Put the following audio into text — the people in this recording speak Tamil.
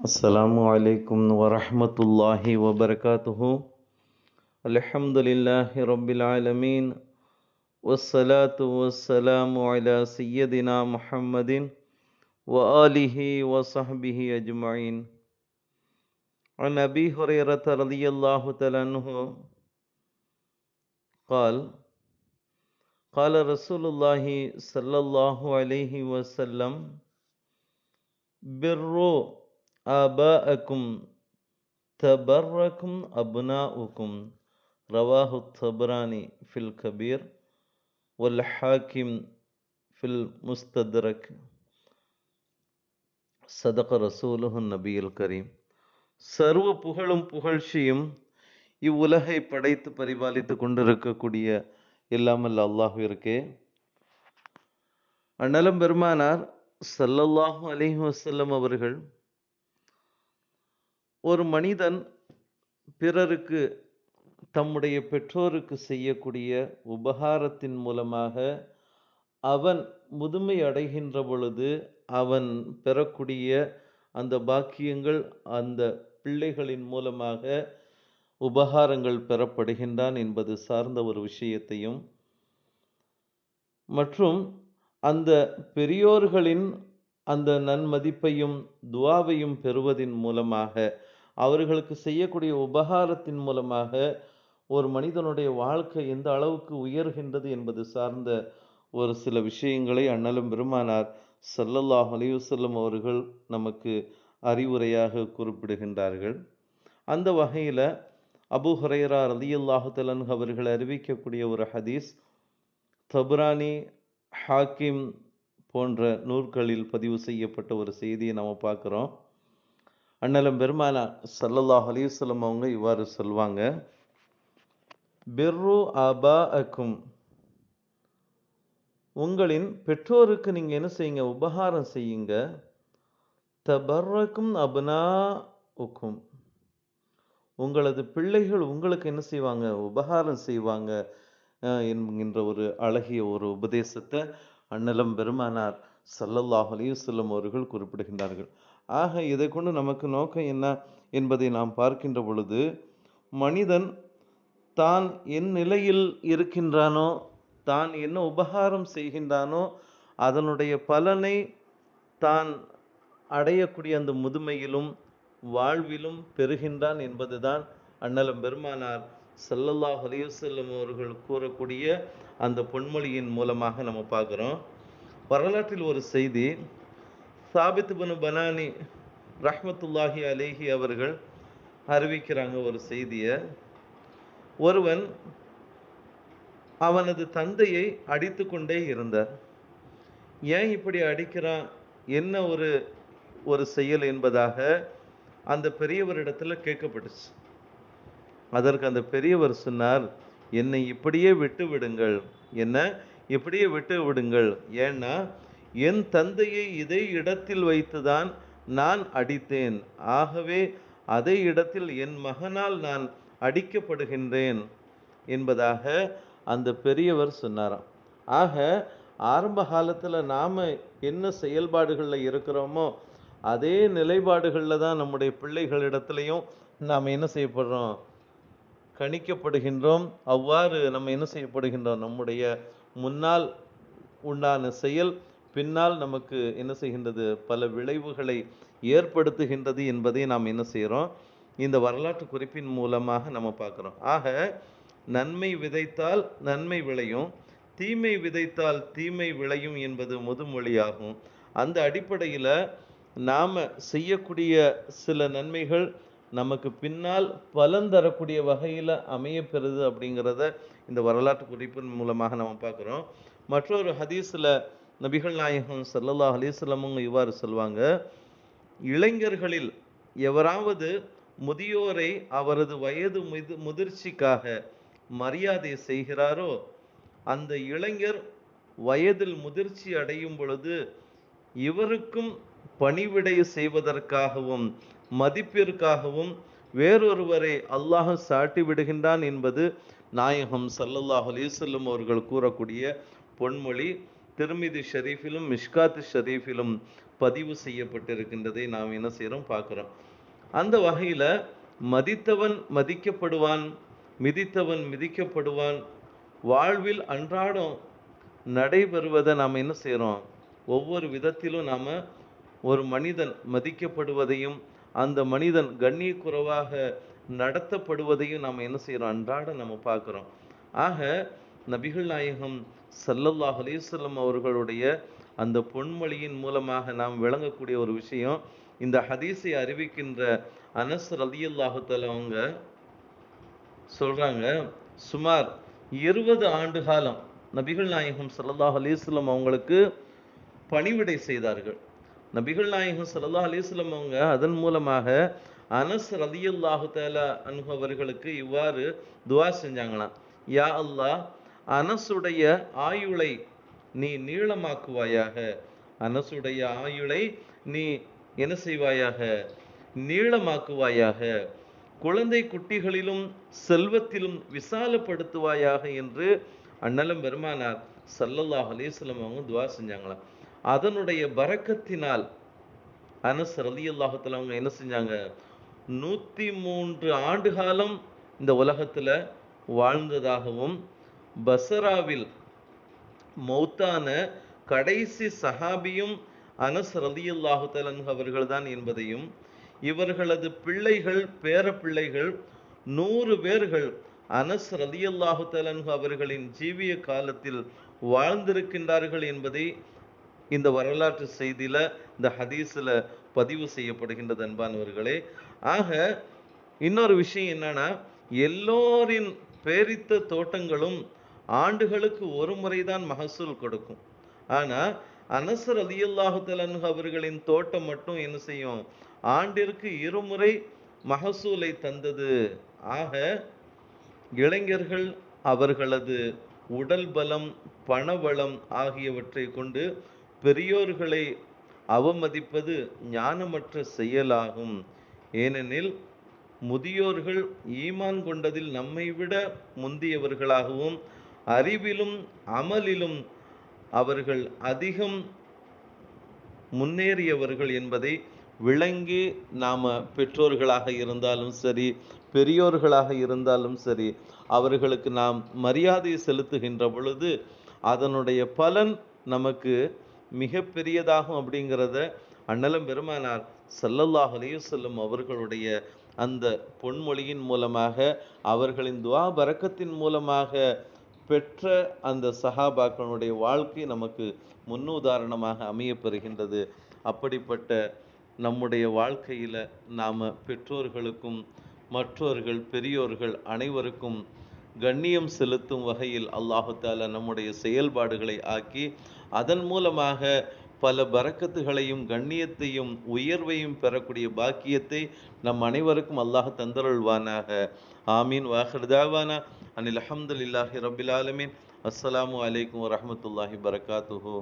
அஸ்ஸலாமு அலைக்கும் வரஹ்மத்துல்லாஹி வபரகாத்துஹு. அல்ஹம்துலில்லாஹி ரப்பில் ஆலமீன். வஸ்ஸலாத்து வஸ்ஸலாமு அலா சய்யதினா முஹம்மதின் வ ஆலிஹி வ ஸஹ்பிஹி அஜ்மஈன். அன் அபீ ஹுரைரத ரலியல்லாஹு தஆலா அன்ஹு قال قال رسول الله صلى الله عليه وسلم بروا آباءكم تبركم أبناؤكم رواه الطبراني في الكبير والحاكم في المستدرك صدق رسوله النبي الكريم. சர்வ புகழும் புகழ்ச்சியும் இவ்வுலகை படைத்து பரிபாலித்து கொண்டிருக்கக்கூடிய எல்லாமல்ல அல்லாஹ்விற்கே. அண்ணலம் பெருமானார் ஸல்லல்லாஹு அலைஹி வஸல்லம் அவர்கள், ஒரு மனிதன் பிறருக்கு தம்முடைய பெற்றோருக்கு செய்யக்கூடிய உபகாரத்தின் மூலமாக அவன் முதுமை அடைகின்ற பொழுது அவன் பெறக்கூடிய அந்த பாக்கியங்கள் அந்த பிள்ளைகளின் மூலமாக உபகாரங்கள் பெறப்படுகின்றான் என்பது சார்ந்த ஒரு விஷயத்தையும், மற்றும் அந்த பெரியோர்களின் அந்த நன்மதிப்பையும் துவாவையும் பெறுவதின் மூலமாக அவர்களுக்கு செய்யக்கூடிய உபகாரத்தின் மூலமாக ஒரு மனிதனுடைய வாழ்க்கை எந்த அளவுக்கு உயர்கின்றது என்பது சார்ந்த ஒரு சில விஷயங்களை அண்ணலும் பெருமானார் ஸல்லல்லாஹு அலைஹி வஸல்லம் அவர்கள் நமக்கு அறிவுரையாக குறிப்பிடுகின்றார்கள். அந்த வகையில் அபூ ஹுரைரா ரலியல்லாஹு தஆலா அன்ஹு அவர்கள் அறிவிக்கக்கூடிய ஒரு ஹதீஸ் தபரானி, ஹாக்கிம் போன்ற நூல்களில் பதிவு செய்யப்பட்ட ஒரு செய்தியை நம்ம பார்க்குறோம். அண்ணலம் பெருமானார் ஸல்லல்லாஹு அலைஹி வஸல்லம் அவங்க இவ்வாறு சொல்வாங்க, பிர்ரு ஆபாஅக்கும், உங்களின் பெற்றோருக்கு நீங்கள் என்ன செய்யுங்க, உபகாரம் செய்யுங்க. தபர்ரக்கும் அப்னாஉக்கும், உங்களது பிள்ளைகள் உங்களுக்கு என்ன செய்வாங்க, உபகாரம் செய்வாங்க என்கின்ற ஒரு அழகிய ஒரு உபதேசத்தை அண்ணலம் பெருமானார் ஸல்லல்லாஹு அலைஹி வஸல்லம் அவர்கள் குறிப்பிடுகின்றார்கள். ஆக இதை கொண்டு நமக்கு நோக்கம் என்ன என்பதை நாம் பார்க்கின்ற பொழுது, மனிதன் தான் என் நிலையில் இருக்கின்றானோ, தான் என்ன உபகாரம் செய்கின்றானோ அதனுடைய பலனை தான் அடையக்கூடிய அந்த முதுமையிலும் வாழ்விலும் பெறுகின்றான் என்பதுதான் அண்ணலம் பெருமானார் ஸல்லல்லாஹு அலைஹி வஸல்லம் அவர்கள் கூறக்கூடிய அந்த பொன்மொழியின் மூலமாக நம்ம பார்க்குறோம். வரலாற்றில் ஒரு செய்தி, சாபித் பின் பனானி ரஹ்மத்துல்லாஹி அலைஹி அவர்கள் அறிவிக்கிறாங்க ஒரு செய்தியை. ஒருவன் அவனது தந்தையை அடித்து கொண்டே இருந்தார். ஏன் இப்படி அடிக்கிறான், என்ன ஒரு செயல் என்பதாக அந்த பெரியவரிடத்தில் கேட்கப்பட்டுச்சு. அதற்கு அந்த பெரியவர் சொன்னார், என்னை இப்படியே விட்டு விடுங்கள், என்ன இப்படியே விட்டு விடுங்கள். ஏன்னா என் தந்தையை இதே இடத்தில் வைத்துதான் நான் அடித்தேன், ஆகவே அதே இடத்தில் என் மகனால் நான் அடிக்கப்படுகின்றேன் என்பதாக அந்த பெரியவர் சொன்னாராம். ஆக ஆரம்ப காலத்தில் நாம் என்ன செயல்பாடுகளில் இருக்கிறோமோ அதே நிலைப்பாடுகளில் தான் நம்முடைய பிள்ளைகளிடத்துலையும் நாம் என்ன செய்யப்படுறோம், கணிக்கப்படுகின்றோம். அவ்வாறு நம்ம என்ன செய்யப்படுகின்றோம், நம்முடைய முன்னால் உண்டான செயல் பின்னால் நமக்கு என்ன செய்கின்றது, பல விளைவுகளை ஏற்படுத்துகின்றது என்பதை நாம் என்ன செய்கிறோம், இந்த வரலாற்று குறிப்பின் மூலமாக நம்ம பார்க்குறோம். ஆக நன்மை விதைத்தால் நன்மை விளையும், தீமை விதைத்தால் தீமை விளையும் என்பது முதுமொழியாகும். அந்த அடிப்படையில் நாம் செய்யக்கூடிய சில நன்மைகள் நமக்கு பின்னால் பலன் தரக்கூடிய வகையில் அமையப்பெறுது அப்படிங்கிறத இந்த வரலாற்று குறிப்பின் மூலமாக நம்ம பார்க்குறோம். மற்றொரு ஹதீஸில் நபிகள் நாயகம் ஸல்லல்லாஹு அலைஹி வஸல்லம் இவ்வாறு சொல்வாங்க, இளைஞர்களில் எவராவது முதியோரை அவரது வயது முதிர்ச்சிக்காக மரியாதை செய்கிறாரோ, அந்த இளைஞர் வயதில் முதிர்ச்சி அடையும் பொழுது இவருக்கும் பணிவிடை செய்வதற்காகவும் மதிப்பிற்காகவும் வேறொருவரை அல்லாஹ் சாட்டி விடுகின்றான் என்பது நாயகம் ஸல்லல்லாஹு அலைஹி வஸல்லம் அவர்கள் கூறக்கூடிய பொன்மொழி. திர்மிதி ஷரீஃபிலும் மிஷ்காத் ஷரீஃபிலும் பதிவு செய்யப்பட்டிருக்கின்றதை நாம் என்ன செய்கிறோம் பார்க்குறோம். அந்த வகையில் மதித்தவன் மதிக்கப்படுவான், மிதித்தவன் மிதிக்கப்படுவான். வாழ்வில் அன்றாடம் நடைபெறுவதை நாம் என்ன செய்கிறோம், ஒவ்வொரு விதத்திலும் நாம் ஒரு மனிதன் மதிக்கப்படுவதையும் அந்த மனிதன் கண்ணியக்குறைவாக நடத்தப்படுவதையும் நாம் என்ன செய்கிறோம், அன்றாடம் நம்ம பார்க்குறோம். ஆக நபிகள் நாயகம் ஸல்லல்லாஹு அலைஹி வஸல்லம் அவர்களுடைய அந்த பொன்மொழியின் மூலமாக நாம் விளங்கக்கூடிய ஒரு விஷயம், இந்த ஹதீஸை அறிவிக்கின்ற அனஸ் ரலியல்லாஹு தஆலா அவங்க சொல்றாங்க, சுமார் 20 ஆண்டு காலம் நபிகள் நாயகம் ஸல்லல்லாஹு அலைஹி வஸல்லம் அவங்களுக்கு பணிவிடை செய்தார்கள். நபிகள் நாயகம் ஸல்லல்லாஹு அலைஹி வஸல்லம் அவங்க அதன் மூலமாக அனஸ் ரலியல்லாஹு தஆலா அன்ஹு அவர்களுக்கு இவ்வாறு துஆ செஞ்சாங்களாம், யா அல்லாஹ், அனஸுடைய ஆயுளை நீ நீளமாக்குவாயாக, அனஸுடைய ஆயுளை நீ என்ன செய்வாயாக, நீளமாக்குவாயாக, குழந்தை குட்டிகளிலும் செல்வத்திலும் விசாலப்படுத்துவாயாக என்று அண்ணலம் பெருமானார் ஸல்லல்லாஹு அலைஹி வஸல்லம் அவங்க துஆ செஞ்சாங்களாம். அதனுடைய பரக்கத்தினால் அனஸ் ரலியல்லாஹு தஆலா அவங்க என்ன செஞ்சாங்க, 103 ஆண்டு காலம் இந்த உலகத்துல வாழ்ந்ததாகவும், பஸ்ராவில் மௌத்தான கடைசி சஹாபியும் அனஸ் ரலியல்லாஹு தஆலா அவர்கள் தான் என்பதையும், இவர்களது பிள்ளைகள் பேர பிள்ளைகள் 100 பேர்கள் அனஸ் ரலியல்லாஹு தஆலா அவர்களின் ஜீவிய காலத்தில் வாழ்ந்திருக்கின்றார்கள் என்பதை இந்த வரலாற்று செய்தியில, இந்த ஹதீஸ்ல பதிவு செய்யப்படுகின்றது அன்பானவர்களே. ஆக இன்னொரு விஷயம் என்னன்னா, எல்லோரின் பேரித்த தோட்டங்களும் ஆண்டுகளுக்கு ஒரு முறைதான் மகசூல் கொடுக்கும். ஆனா அனஸ் ரலியல்லாஹு தஆலா அவர்களின் தோட்டம் மட்டும் என்ன செய்யும், ஆண்டிற்கு 2 முறை மகசூலை தந்தது. ஆக இளைஞர்கள் அவர்களது உடல் பலம், பணபலம் ஆகியவற்றை கொண்டு பெரியோர்களை அவமதிப்பது ஞானமற்ற செயலாகும். ஏனெனில் முதியோர்கள் ஈமான் கொண்டதில் நம்மை விட முந்தியவர்களாகவும், அறிவிலும் அமலிலும் அவர்கள் அதிகம் முன்னேறியவர்கள் என்பதை விளங்கி நாம பெற்றோர்களாக இருந்தாலும் சரி, பெரியோர்களாக இருந்தாலும் சரி, அவர்களுக்கு நாம் மரியாதை செலுத்துகின்ற பொழுது அதனுடைய பலன் நமக்கு மிக பெரியதாகும் அப்படிங்கிறத அண்ணலம் பெருமானார் ஸல்லல்லாஹு அலைஹி வஸல்லம் அவர்களுடைய அந்த பொன்மொழியின் மூலமாக, அவர்களின் துஆ பரக்கத்தின் மூலமாக பெற்ற அந்த சஹாபாக்களுடைய வாழ்க்கை நமக்கு முன்னுதாரணமாக அமையப்பெறுகின்றது. அப்படிப்பட்ட நம்முடைய வாழ்க்கையில நாம பெற்றோர்களுக்கும் மற்றவர்கள் பெரியோர்கள் அனைவருக்கும் கண்ணியம் செலுத்தும் வகையில் அல்லாஹு தஆலா நம்முடைய செயல்பாடுகளை ஆக்கி, அதன் மூலமாக பல பரக்கத்துகளையும் கண்ணியத்தையும் உயர்வையும் பெறக்கூடிய பாக்கியத்தை நம் அனைவருக்கும் அல்லாஹ் தந்தருள்வானாக. ஆமீன். வாஹிர் தாவானா அனில் அல்ஹம்துலில்லாஹி ரப்பில் ஆலமீன். அஸ்ஸலாமு அலைக்கும் வரஹ்மத்துல்லாஹி வபரகாத்துஹு.